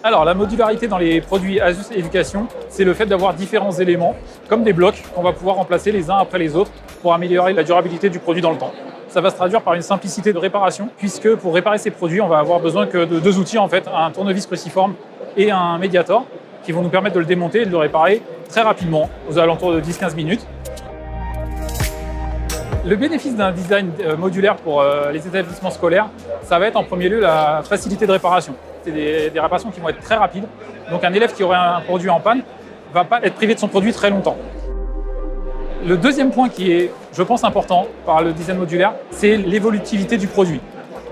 Alors, la modularité dans les produits Asus Éducation, c'est le fait d'avoir différents éléments, comme des blocs, qu'on va pouvoir remplacer les uns après les autres pour améliorer la durabilité du produit dans le temps. Ça va se traduire par une simplicité de réparation, puisque pour réparer ces produits, on va avoir besoin que de deux outils, en fait, un tournevis cruciforme et un Mediator, qui vont nous permettre de le démonter et de le réparer très rapidement, aux alentours de 10-15 minutes. Le bénéfice d'un design modulaire pour les établissements scolaires, ça va être en premier lieu la facilité de réparation. C'est des réparations qui vont être très rapides. Donc un élève qui aurait un produit en panne ne va pas être privé de son produit très longtemps. Le deuxième point qui est, je pense, important par le design modulaire, c'est l'évolutivité du produit.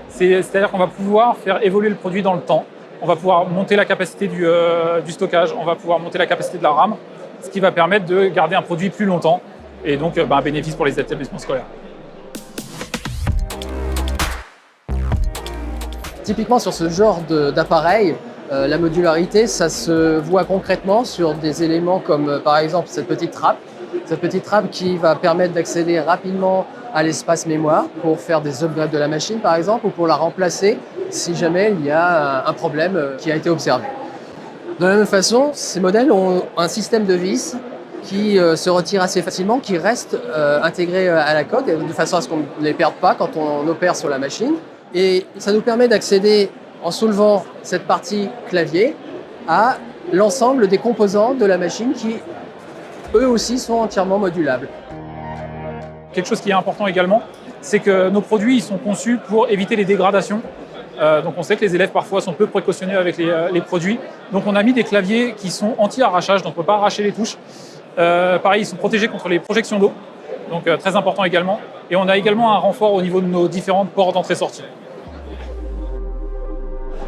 C'est-à-dire qu'on va pouvoir faire évoluer le produit dans le temps. On va pouvoir monter la capacité du stockage, on va pouvoir monter la capacité de la RAM, ce qui va permettre de garder un produit plus longtemps et donc un bénéfice pour les établissements scolaires. Typiquement sur ce genre d'appareil, la modularité, ça se voit concrètement sur des éléments comme par exemple cette petite trappe qui va permettre d'accéder rapidement à l'espace mémoire pour faire des upgrades de la machine par exemple ou pour la remplacer si jamais il y a un problème qui a été observé. De la même façon, ces modèles ont un système de vis qui se retire assez facilement, qui reste intégré à la coque de façon à ce qu'on ne les perde pas quand on opère sur la machine. Et ça nous permet d'accéder, en soulevant cette partie clavier, à l'ensemble des composants de la machine qui, eux aussi, sont entièrement modulables. Quelque chose qui est important également, c'est que nos produits ils sont conçus pour éviter les dégradations. Donc on sait que les élèves parfois sont peu précautionneux avec les produits. Donc on a mis des claviers qui sont anti-arrachage, donc on ne peut pas arracher les touches. Pareil, ils sont protégés contre les projections d'eau, donc très important également. Et on a également un renfort au niveau de nos différentes portes d'entrée-sortie.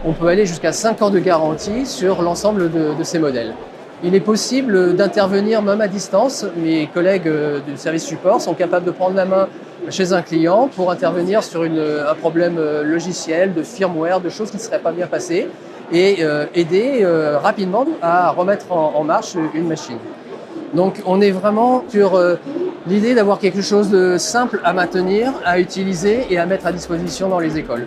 On peut aller jusqu'à 5 ans de garantie sur l'ensemble de ces modèles. Il est possible d'intervenir même à distance. Mes collègues du service support sont capables de prendre la main chez un client pour intervenir sur un problème logiciel, de firmware, de choses qui ne seraient pas bien passées et aider rapidement à remettre en marche une machine. Donc on est vraiment sur l'idée d'avoir quelque chose de simple à maintenir, à utiliser et à mettre à disposition dans les écoles.